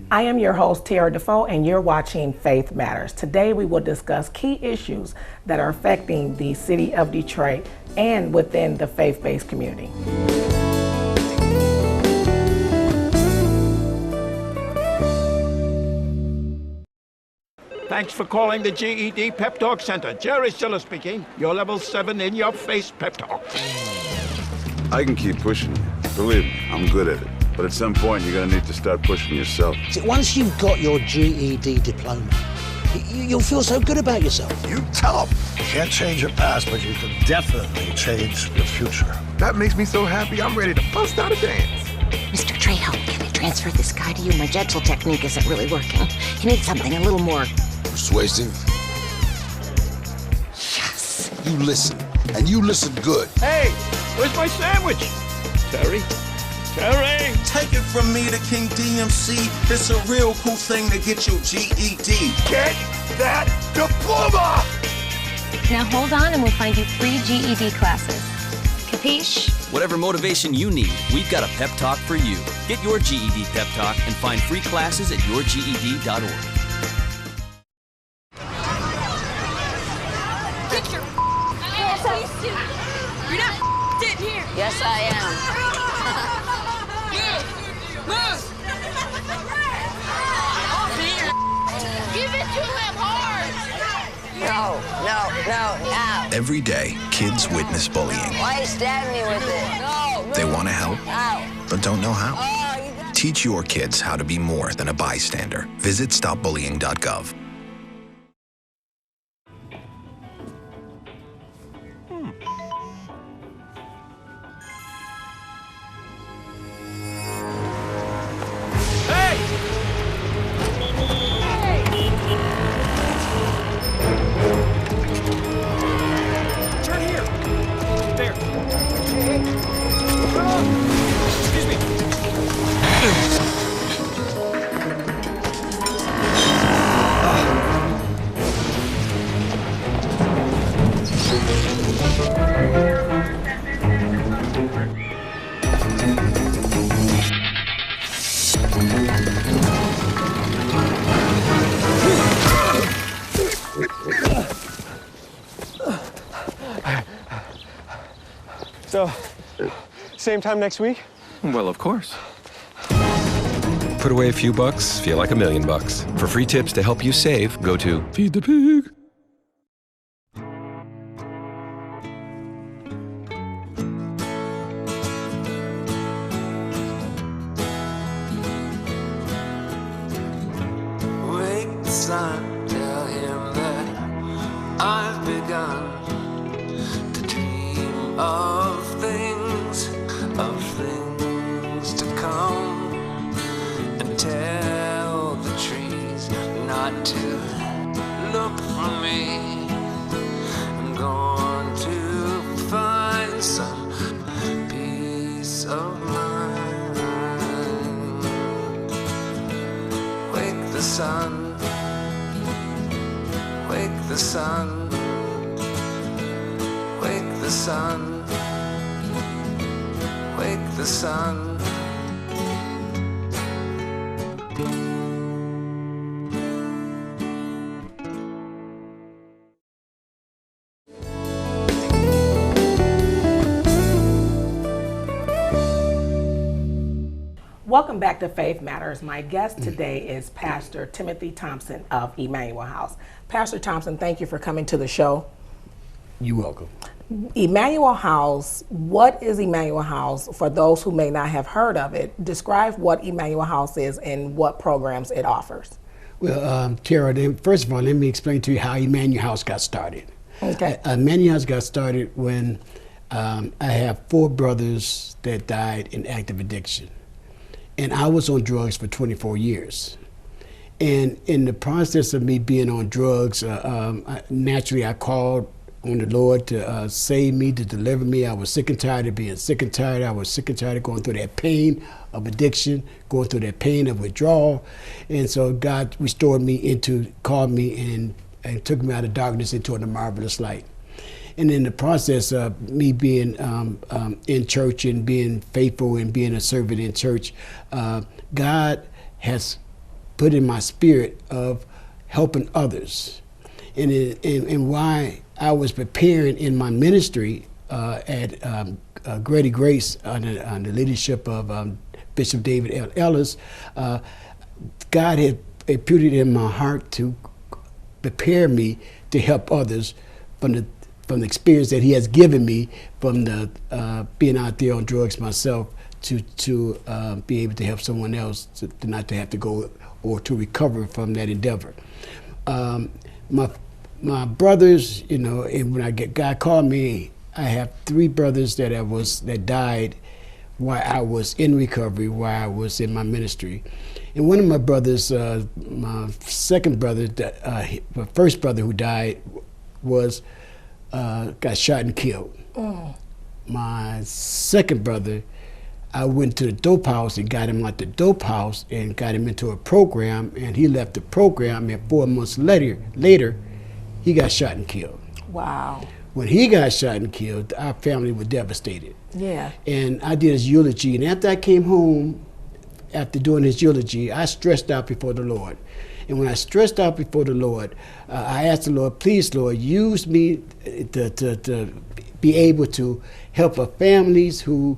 I am your host, Terra DeFoe, and you're watching Faith Matters. Today we will discuss key issues that are affecting the city of Detroit and within the faith-based community. Thanks for calling the GED Pep Talk Center. Jerry Stiller speaking. Your level 7 in-your-face pep talk. I can keep pushing you. Believe me, I'm good at it. But at some point, you're gonna need to start pushing yourself. See, once you've got your GED diploma, you'll feel so good about yourself. You tell them. You can't change your past, but you can definitely change your future. That makes me so happy, I'm ready to bust out a dance. Mr. Trejo, can I transfer this guy to you? My gentle technique isn't really working. You need something a little more persuasive. Yes. You listen, and you listen good. Hey, where's my sandwich? Terry? Terry! Take it from me, the King DMC. It's a real cool thing to get your GED. Get that diploma! Now hold on and we'll find you free GED classes. Capiche? Whatever motivation you need, we've got a pep talk for you. Get your GED pep talk and find free classes at yourged.org. Get your ass suit. You're not in here. Yes, I am. Move. Give it to him hard. No. Every day, kids witness bullying. Why you stab me with it? No. They want to help, Ow. but don't know how. Teach your kids how to be more than a bystander. Visit stopbullying.gov. So, same time next week? Well, of course. Put away a few bucks, feel like $1 million. For free tips to help you save, go to Feed the Pig. Wake the sun, tell him that I've begun to dream of things to come, and tell the trees not to look for me. I'm going to find some peace of mind. Wake the sun, wake the sun, wake the sun, wake the sun. Welcome back to Faith Matters. My guest today is Pastor Timothy Thompson of Emmanuel House. Pastor Thompson, thank you for coming to the show. You're welcome. Emmanuel House, what is Emmanuel House? For those who may not have heard of it, describe what Emmanuel House is and what programs it offers. Well, Terra, first of all, let me explain to you how Emmanuel House got started. Okay. Emmanuel House got started when I have 4 brothers that died in active addiction. And I was on drugs for 24 years. And in the process of me being on drugs, naturally I called on the Lord to save me, to deliver me. I was sick and tired of being sick and tired. I was sick and tired of going through that pain of addiction, going through that pain of withdrawal. And so God restored me called me and took me out of darkness into a marvelous light. And in the process of me being in church and being faithful and being a servant in church, God has put in my spirit of helping others. And why I was preparing in my ministry at Grady Grace under the leadership of Bishop David L. Ellis, God had put it in my heart to prepare me to help others from the experience that he has given me from the being out there on drugs myself to be able to help someone else to not to have to go or to recover from that endeavor. My brothers, you know, and when God called me, I have 3 brothers that died while I was in recovery, while I was in my ministry. And one of my brothers, my second brother, my first brother who died was got shot and killed. My second brother, I went to the dope house and got him out the dope house and got him into a program, and he left the program, and 4 months later, he got shot and killed. Wow. When he got shot and killed, our family was devastated. Yeah. And I did his eulogy, and after I came home, after doing his eulogy, I stressed out before the Lord. And when I stressed out before the Lord, I asked the Lord, please, Lord, use me to be able to help families who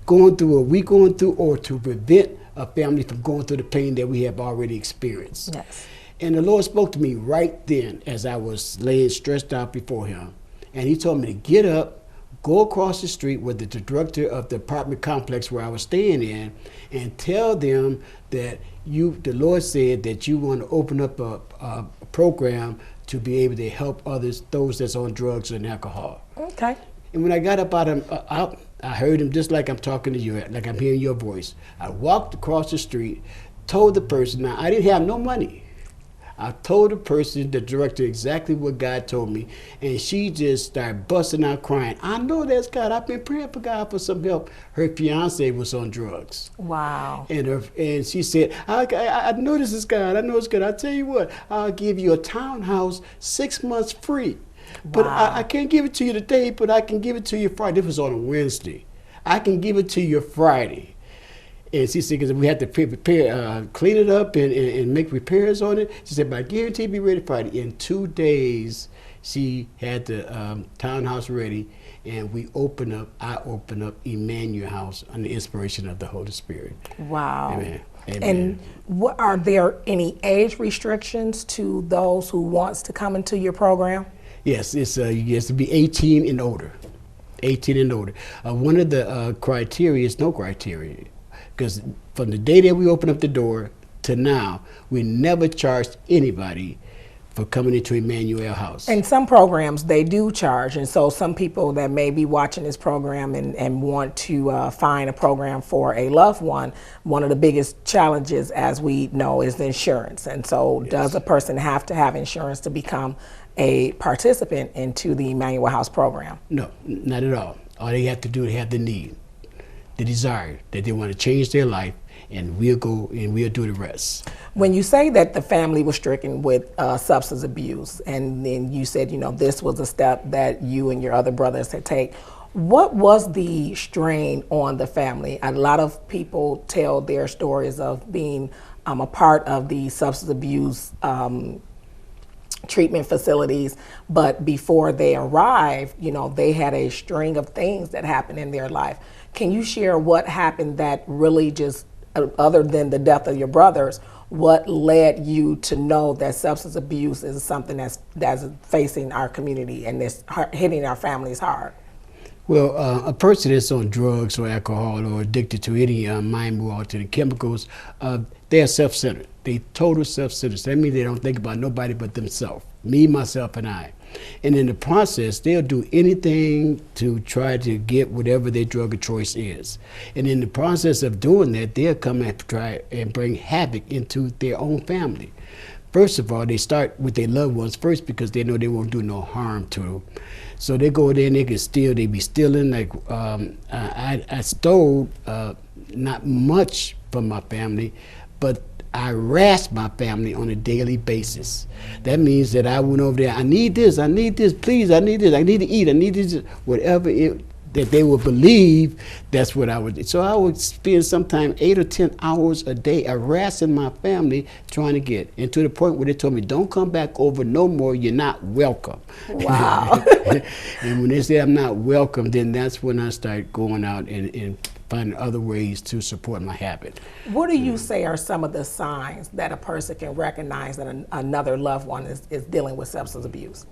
going through what we're going through, or to prevent a family from going through the pain that we have already experienced. Yes. And the Lord spoke to me right then as I was laying stressed out before him. And he told me to get up, go across the street with the director of the apartment complex where I was staying in, and tell them that the Lord said that you want to open up a program to be able to help others, those that's on drugs and alcohol. Okay. And when I got up out, I heard him just like I'm talking to you, like I'm hearing your voice. I walked across the street, told the person, now I didn't have no money. I told the person, the director, exactly what God told me, and she just started busting out crying. I know that's God. I've been praying for God for some help. Her fiance was on drugs. Wow. And she said, I know this is God. I know it's good. I'll tell you what, I'll give you a townhouse 6 months free. But I can't give it to you today, but I can give it to you Friday. This was on a Wednesday. I can give it to you Friday. And she said, because we had to prepare, clean it up and make repairs on it. She said, but I guarantee it'll be ready Friday. In 2 days, she had the townhouse ready, and I opened up Emmanuel House on the inspiration of the Holy Spirit. Wow. Amen. Amen. And are there any age restrictions to those who wants to come into your program? Yes, it has to be 18 and older. 18 and older. One of the criteria is no criteria. Because from the day that we opened up the door to now, we never charged anybody for coming into Emmanuel House. And some programs, they do charge. And so some people that may be watching this program and want to find a program for a loved one of the biggest challenges, as we know, is insurance. And so does a person have to have insurance to become a participant into the Emmanuel House program? No, not at all. All they have to do is have the need, the desire that they want to change their life, and we'll go and we'll do the rest. When you say that the family was stricken with substance abuse, and then you said, this was a step that you and your other brothers had taken, what was the strain on the family? A lot of people tell their stories of being a part of the substance abuse treatment facilities, but before they arrived, they had a string of things that happened in their life. Can you share what happened that really just, other than the death of your brothers, what led you to know that substance abuse is something that's facing our community and that's hitting our families hard? Well, a person that's on drugs or alcohol or addicted to any mind-altering chemicals, they are self-centered. They total self-centered. That means they don't think about nobody but themselves, me, myself, and I. And in the process, they'll do anything to try to get whatever their drug of choice is. And in the process of doing that, they'll come and try and bring havoc into their own family. First of all, they start with their loved ones first because they know they won't do no harm to them. So they go there and they can steal. They be stealing. Like I stole not much from my family, but I harassed my family on a daily basis. That means that I went over there, I need this, please, I need this, I need to eat, I need this, whatever that they would believe that's what I would do. So I would spend sometimes 8 or 10 hours a day harassing my family trying to get, and to the point where they told me, don't come back over no more, you're not welcome. Wow. And when they say I'm not welcome, then that's when I start going out and finding other ways to support my habit. What do you say are some of the signs that a person can recognize that another loved one is dealing with substance abuse?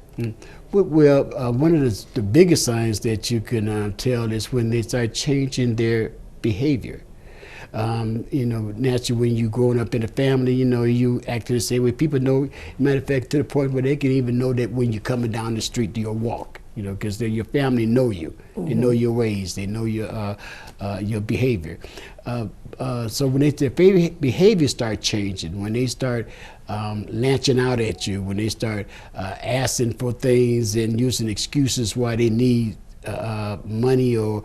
Well, one of the biggest signs that you can tell is when they start changing their behavior. You know, naturally, when you're growing up in a family, you know, you act the same way. People know, matter of fact, to the point where they can even know that when you're coming down the street, you'll walk, you know, because your family know you. They know your ways. They know your behavior. So when their behavior start changing, when they start launching out at you, when they start asking for things and using excuses why they need money or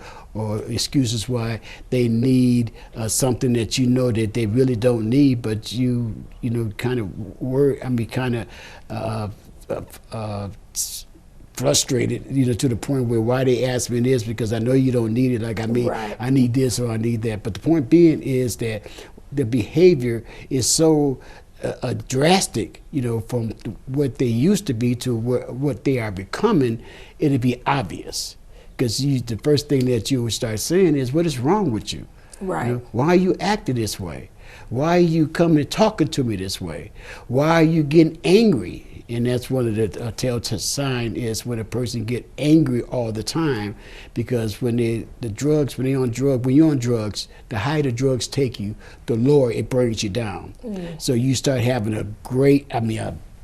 excuses why they need something that you know that they really don't need, but you know, kind of frustrated, you know, to the point where why they ask me this, because I know you don't need it. Like, I mean, right. I need this or I need that. But the point being is that the behavior is so drastic, you know, from what they used to be to what they are becoming. It'll be obvious, because the first thing that you would start saying is, what is wrong with you? Right. You know, why are you acting this way? Why are you coming talking to me this way? Why are you getting angry? And that's one of the telltale sign is when a person get angry all the time, because when you're on drugs, the higher the drugs take you, the lower it brings you down. So you start having a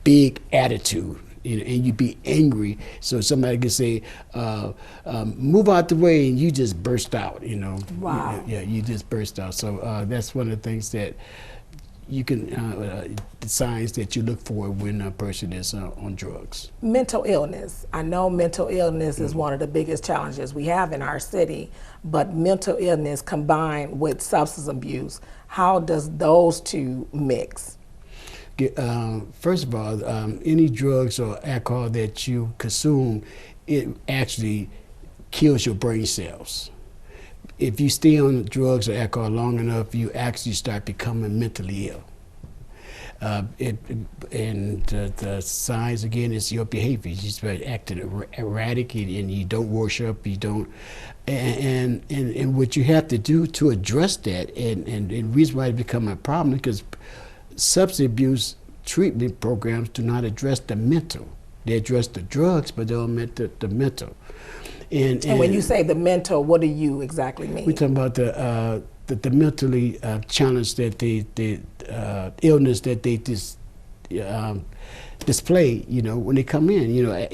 big attitude, you know, and you be angry. So somebody can say, move out the way, and you just burst out, you know. Wow. Yeah, you just burst out. So that's one of the things that you can, the signs that you look for when a person is on drugs. Mental illness. I know mental illness is one of the biggest challenges we have in our city, but mental illness combined with substance abuse, how does those two mix? First of all, any drugs or alcohol that you consume, it actually kills your brain cells. If you stay on drugs or alcohol long enough, you actually start becoming mentally ill. And the signs, again, is your behavior. You start acting erratic, and you don't worship, you don't. And what you have to do to address that, and the reason why it become a problem, because substance abuse treatment programs do not address the mental. They address the drugs, but they don't address the mental. And when you say the mental, what do you exactly mean? We're talking about the mentally challenge that the illness that they display, you know, when they come in. You know,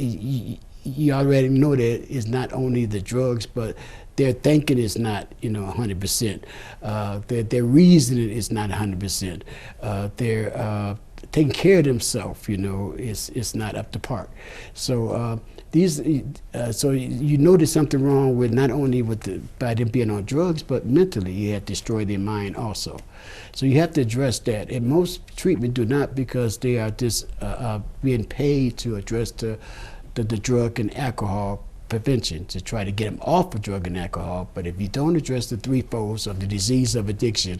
you already know that it's not only the drugs, but their thinking is not, you know, 100%. Their reasoning is not 100%. Their taking care of themselves, you know, is not up to par. So so you know there's something wrong with not only by them being on drugs, but mentally you have destroyed their mind also. So you have to address that. And most treatment do not, because they are just being paid to address the drug and alcohol prevention, to try to get them off of drug and alcohol. But if you don't address the three folds of the disease of addiction,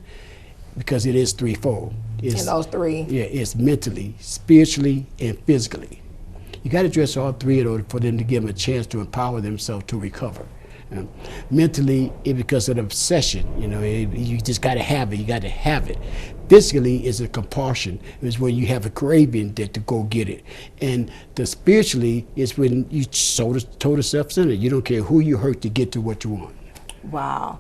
because it is threefold. And those three? Yeah, it's mentally, spiritually, and physically. You got to address all three in order for them to give them a chance to empower themselves to recover. Mentally, it's because of the obsession. You know, you just got to have it. You got to have it. Physically, is a compulsion. It's when you have a craving to go get it. And the spiritually is when you total self-centered. You don't care who you hurt to get to what you want. Wow.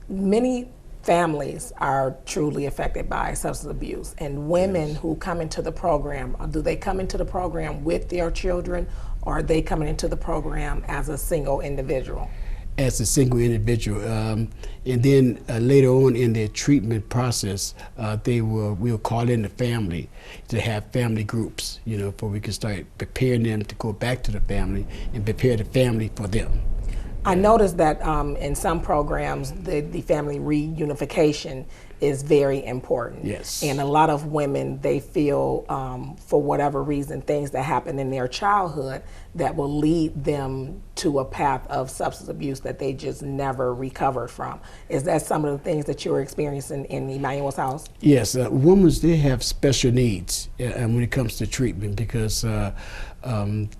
Many families are truly affected by substance abuse, and women who come into the program, do they come into the program with their children, or are they coming into the program as a single individual? As a single individual, and then later on in their treatment process, we'll call in the family to have family groups, you know, for we can start preparing them to go back to the family and prepare the family for them. I noticed that in some programs, the family reunification is very important. Yes. And a lot of women, they feel, for whatever reason, things that happen in their childhood that will lead them to a path of substance abuse that they just never recovered from. Is that some of the things that you were experiencing in Emmanuel's house? Yes, women, they have special needs when it comes to treatment because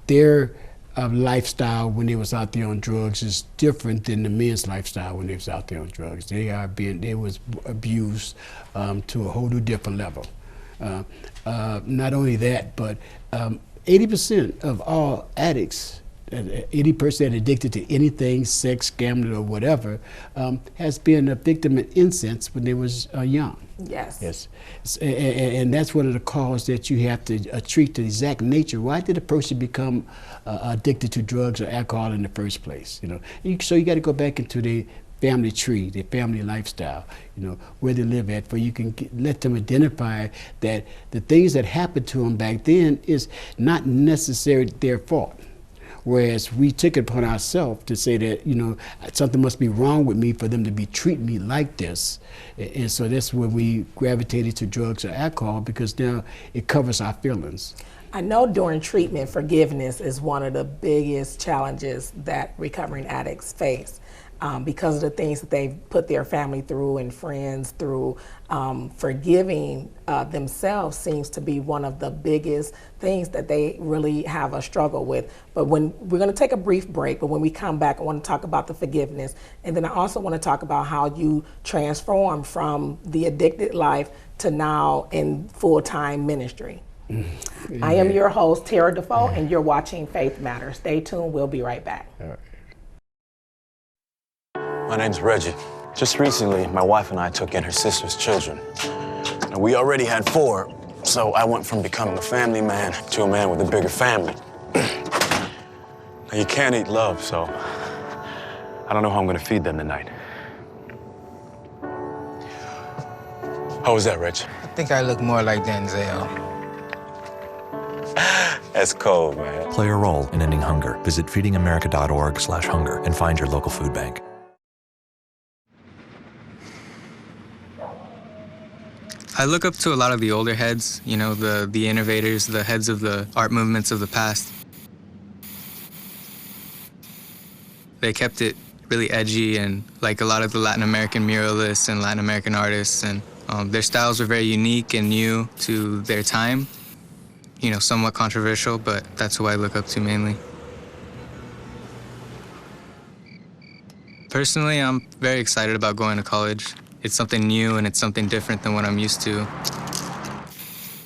their lifestyle when they was out there on drugs is different than the men's lifestyle when they was out there on drugs. They was abused to a whole new different level. Not only that, but 80% of all addicts, any person that's addicted to anything, sex, gambling, or whatever, has been a victim of incest when they was young. Yes. Yes. And that's one of the causes that you have to treat the exact nature. Why did a person become addicted to drugs or alcohol in the first place? So you got to go back into their family tree, their family lifestyle, where they live at, where you can let them identify that the things that happened to them back then is not necessarily their fault. Whereas we took it upon ourselves to say that, something must be wrong with me for them to be treating me like this. And so that's when we gravitated to drugs or alcohol, because now it covers our feelings. I know during treatment, forgiveness is one of the biggest challenges that recovering addicts face. Because of the things that they've put their family through and friends through, forgiving themselves seems to be one of the biggest things that they really have a struggle with. But when we're going to take a brief break, but when we come back, I want to talk about the forgiveness. And then I also want to talk about how you transform from the addicted life to now in full-time ministry. I am your host, Terra DeFoe, and you're watching Faith Matters. Stay tuned. We'll be right back. My name's Reggie. Just recently, my wife and I took in her sister's children. Now, we already had 4, so I went from becoming a family man to a man with a bigger family. Now, you can't eat love, so I don't know how I'm gonna feed them tonight. How was that, Rich? I think I look more like Denzel. That's cold, man. Play a role in ending hunger. Visit feedingamerica.org/hunger and find your local food bank. I look up to a lot of the older heads, the innovators, the heads of the art movements of the past. They kept it really edgy, and like a lot of the Latin American muralists and Latin American artists, and their styles were very unique and new to their time. Somewhat controversial, but that's who I look up to mainly. Personally, I'm very excited about going to college. It's something new and it's something different than what I'm used to.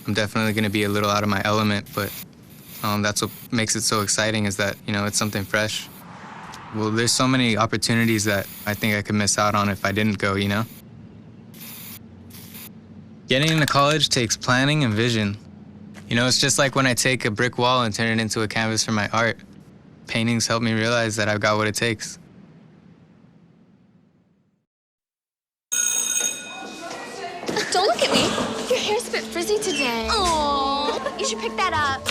I'm definitely going to be a little out of my element, but that's what makes it so exciting, is that, it's something fresh. Well, there's so many opportunities that I think I could miss out on if I didn't go, Getting into college takes planning and vision. It's just like when I take a brick wall and turn it into a canvas for my art. Paintings help me realize that I've got what it takes. Don't look at me. Your hair's a bit frizzy today. Oh, you should pick that up.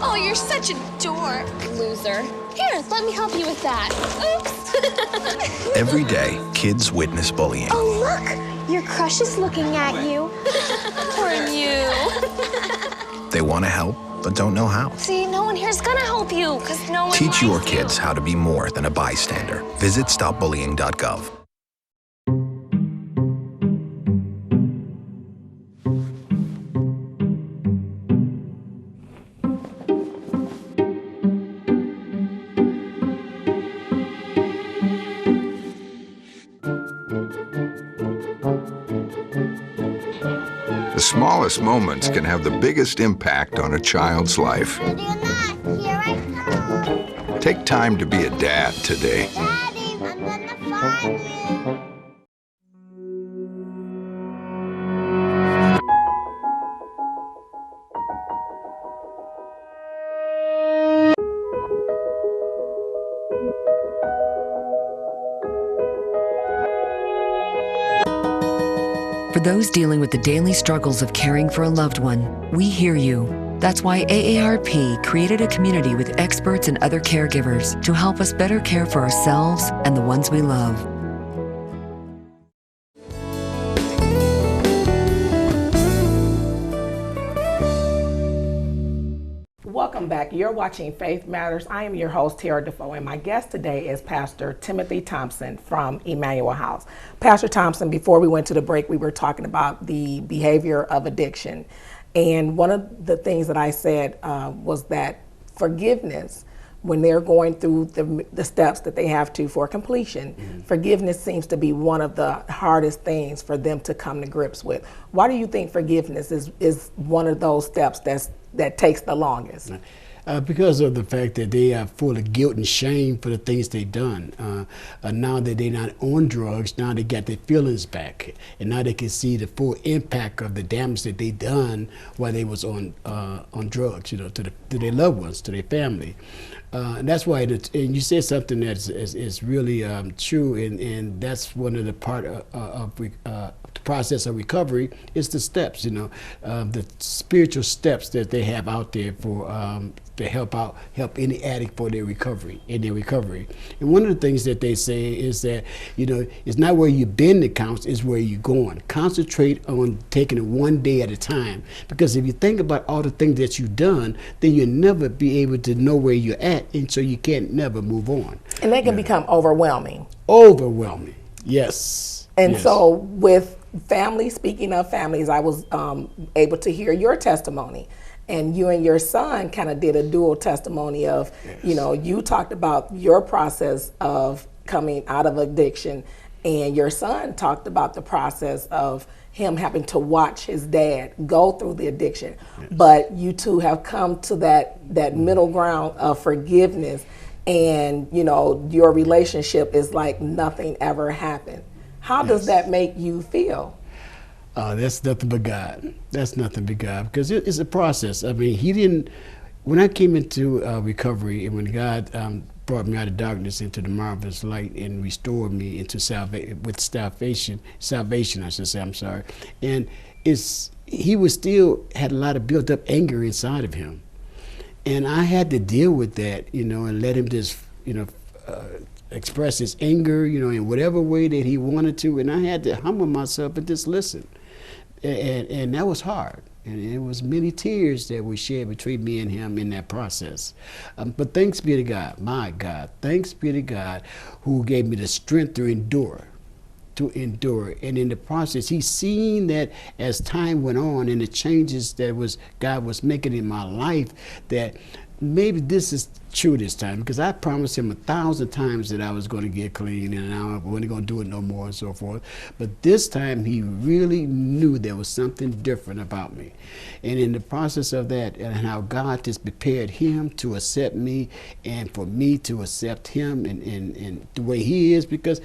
Oh, you're such a dork. Loser. Here, let me help you with that. Oops. Every day, kids witness bullying. Oh, look. Your crush is looking at you. Or you. They want to help, but don't know how. See, no one here's gonna help you, because no one Teach likes your you. kids how to be more than a bystander. Visit stopbullying.gov. The smallest moments can have the biggest impact on a child's life. Ready or not, here I come. Take time to be a dad today. Daddy, I'm gonna find you. For those dealing with the daily struggles of caring for a loved one, we hear you. That's why AARP created a community with experts and other caregivers to help us better care for ourselves and the ones we love. Welcome back. You're watching Faith Matters. I am your host, Terra DeFoe, and my guest today is Pastor Timothy Thompson from Emmanuel House. Pastor Thompson, before we went to the break, we were talking about the behavior of addiction. And one of the things that I said was that forgiveness, when they're going through the steps that they have to for completion, forgiveness seems to be one of the hardest things for them to come to grips with. Why do you think forgiveness is one of those steps that takes the longest? Because of the fact that they are full of guilt and shame for the things they've done. Now that they're not on drugs, now they got their feelings back, and now they can see the full impact of the damage that they done while they was on drugs, to their loved ones, to their family. And that's why, and you said something that is really true, and that's one of the part of the process of recovery is the steps, the spiritual steps that they have out there for to help any addict for their recovery, And one of the things that they say is that, it's not where you've been that counts, it's where you're going. Concentrate on taking it one day at a time, because if you think about all the things that you've done, then you'll never be able to know where you're at, and so you can't never move on. And they can become overwhelming. Overwhelming, yes. And yes. so with families, speaking of families, I was able to hear your testimony. And you and your son kind of did a dual testimony of, you talked about your process of coming out of addiction, and your son talked about the process of him having to watch his dad go through the addiction. Yes. But you two have come to that middle ground of forgiveness, and your relationship is like nothing ever happened. How does that make you feel? That's nothing but God. That's nothing but God, because it's a process. I mean, when I came into recovery, and when God brought me out of darkness into the marvelous light and restored me into salvation, I should say, I'm sorry. And he was still had a lot of built up anger inside of him. And I had to deal with that, and let him just, express his anger, in whatever way that he wanted to. And I had to humble myself and just listen. And that was hard. And it was many tears that were shared between me and him in that process. But thanks be to God, my God, thanks be to God, who gave me the strength to endure. And in the process, he's seen that as time went on and the changes that God was making in my life, that maybe this is true this time, because I promised him 1,000 times that I was going to get clean and I wasn't going to do it no more and so forth. But this time he really knew there was something different about me. And in the process of that, and how God just prepared him to accept me and for me to accept him and the way he is, because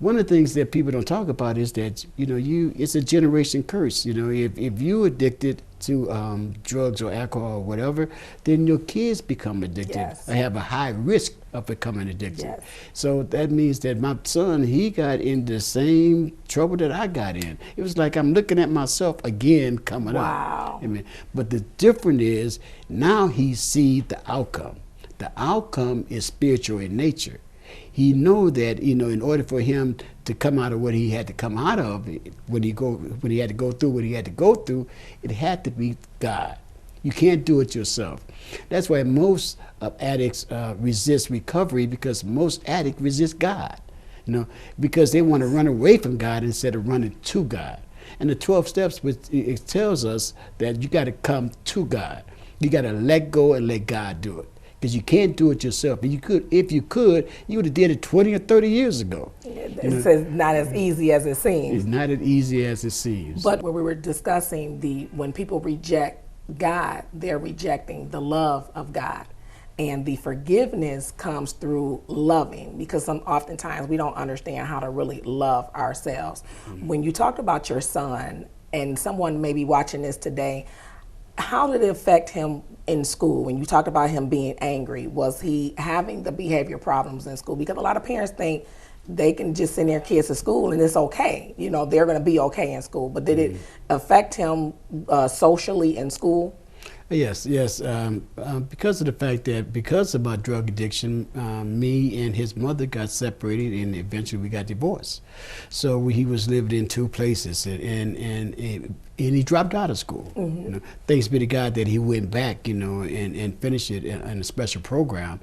one of the things that people don't talk about is that, it's a generation curse. If you're addicted to drugs or alcohol or whatever, then your kids become addicted. Yes. Or have a high risk of becoming addicted. Yes. So that means that my son, he got in the same trouble that I got in. It was like I'm looking at myself again coming up. Wow. But the difference is now he sees the outcome. The outcome is spiritual in nature. He know that, in order for him to come out of what he had to come out of, when he had to go through what he had to go through, it had to be God. You can't do it yourself. That's why most addicts resist recovery, because most addicts resist God, because they want to run away from God instead of running to God. And the 12 steps, it tells us that you got to come to God. You got to let go and let God do it. Because you can't do it yourself. If you could, you would have did it 20 or 30 years ago. It's not as easy as it seems. It's not as easy as it seems. But when we were discussing when people reject God, they're rejecting the love of God. And the forgiveness comes through loving, because oftentimes we don't understand how to really love ourselves. Mm-hmm. When you talked about your son, and someone may be watching this today, how did it affect him in school? When you talked about him being angry, was he having the behavior problems in school? Because a lot of parents think they can just send their kids to school and it's okay. They're going to be okay in school. But did it affect him socially in school? Yes. Because of the fact that because of my drug addiction, me and his mother got separated, and eventually we got divorced. So he was living in two places, and and he dropped out of school. You know, thanks be to God that he went back, you know, and finished it in a special program.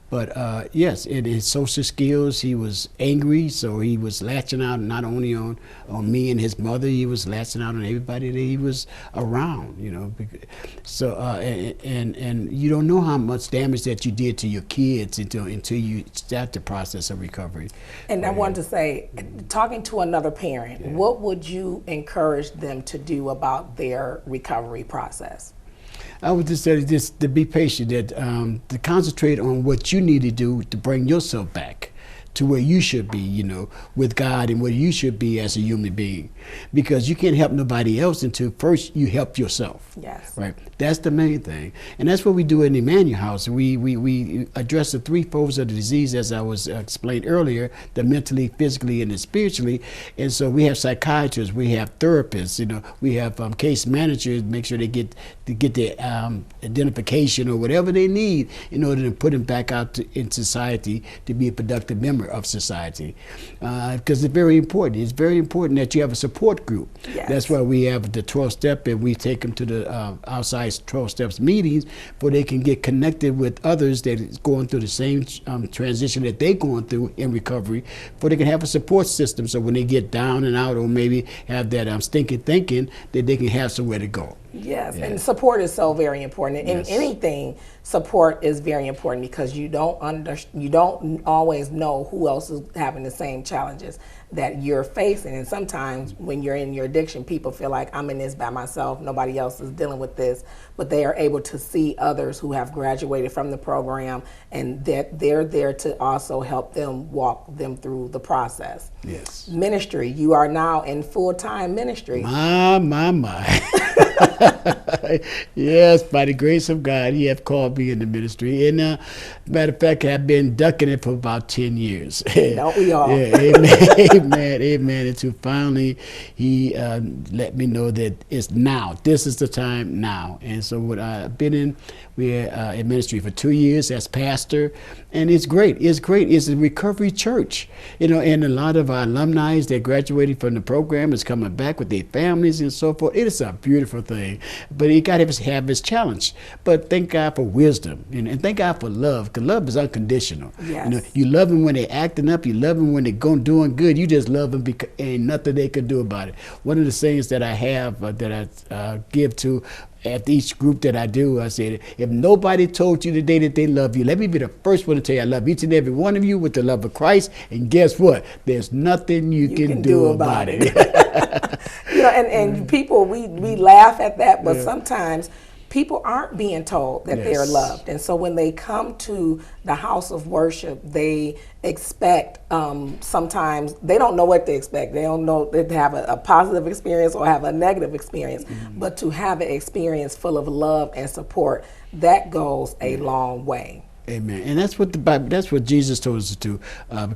But yes, in his social skills, he was angry, so he was latching out not only on me and his mother, he was latching out on everybody that he was around, you know. So and you don't know how much damage that you did to your kids until you start the process of recovery. And I wanted to say, talking to another parent, what would you encourage them to do about their recovery process? I would just say just to be patient, that to concentrate on what you need to do to bring yourself back to where you should be, you know, with God, and where you should be as a human being. Because you can't help nobody else until first you help yourself. Yes. Right? That's the main thing. And that's what we do in the Emmanuel House. We address the three folds of the disease, as I was explained earlier, the mentally, physically, and the spiritually. And so we have psychiatrists, we have therapists, you know, we have case managers, make sure they get their identification or whatever they need in order to put them back out in society to be a productive member of society, because it's very important. It's very important that you have a support group. Yes. That's why we have the 12-step, and we take them to the outside 12-steps meetings where they can get connected with others that is going through the same transition that they're going through in recovery, where they can have a support system, so when they get down and out or maybe have that stinking thinking, that they can have somewhere to go. Yes, and support is so very important. In anything, support is very important, because you don't always know who else is having the same challenges that you're facing. And sometimes when you're in your addiction, people feel like, I'm in this by myself, nobody else is dealing with this. But they are able to see others who have graduated from the program, and that they're there to also help them walk them through the process. Yes. Ministry, you are now in full-time ministry. My. Yes, by the grace of God, he have called me in the ministry. And matter of fact, I've been ducking it for about 10 years. Don't we all? Yeah, amen, amen. Until finally he let me know that it's now. This is the time now. And so what I've been in, we're in ministry for 2 years as pastor, and it's great. It's great. It's a recovery church, you know, and a lot of our alumni that graduated from the program is coming back with their families and so forth. It is a beautiful thing, but you got to have his challenge. But thank God for wisdom, and thank God for love, because love is unconditional. Yes. You know, you love them when they're acting up. You love them when they're doing good. You just love them because ain't nothing they can do about it. One of the things that I have that I give to at each group that I do, I said, if nobody told you today that they love you, let me be the first one to tell you I love each and every one of you with the love of Christ. And guess what? There's nothing you can do about it. You know, and people, we laugh at that, but sometimes people aren't being told that they're loved. And so when they come to the house of worship, they expect, sometimes they don't know what to expect. They don't know to have a positive experience or have a negative experience, but to have an experience full of love and support, that goes a long way. Amen. And that's what the Bible, that's what Jesus told us to do,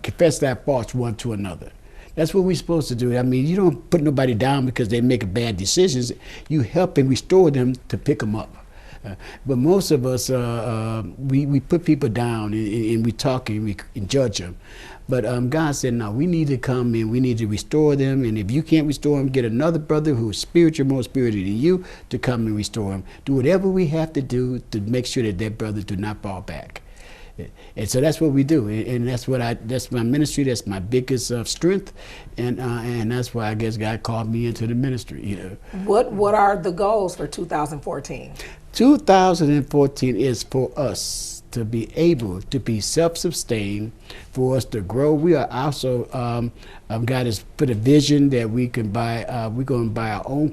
confess our faults one to another. That's what we're supposed to do. I mean, you don't put nobody down because they make bad decisions. You help and restore them to pick them up. But most of us, we put people down and we talk and we judge them. But God said, no, we need to come and we need to restore them. And if you can't restore them, get another brother who's spiritual, more spiritual than you, to come and restore them. Do whatever we have to do to make sure that that brother do not fall back. And so that's what we do, and that's my ministry. That's my biggest strength, and that's why I guess God called me into the ministry. You know. What are the goals for 2014? 2014 is for us to be able to be self-sustained, for us to grow. We are also God has put a vision that we can buy. We're going to buy our own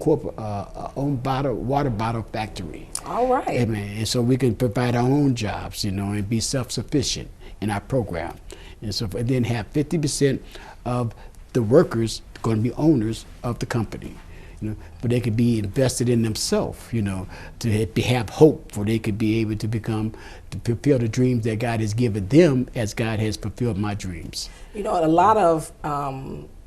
water bottle factory. All right. Amen. And so we can provide our own jobs, you know, and be self-sufficient in our program. And so and then have 50% of the workers going to be owners of the company. You know, but they could be invested in themselves, you know, to have hope, for they could be able to fulfill the dreams that God has given them, as God has fulfilled my dreams. You know, a lot of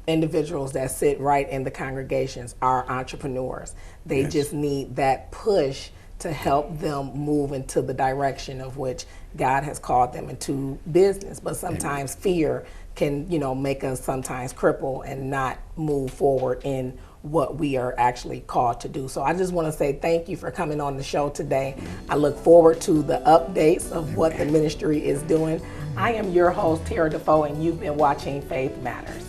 individuals that sit right in the congregations are entrepreneurs. They just need that push to help them move into the direction of which God has called them into business. But sometimes fear can, you know, make us sometimes cripple and not move forward in what we are actually called to do. So I just want to say thank you for coming on the show today. I look forward to the updates of what the ministry is doing. I am your host, Terra DeFoe, and you've been watching Faith Matters.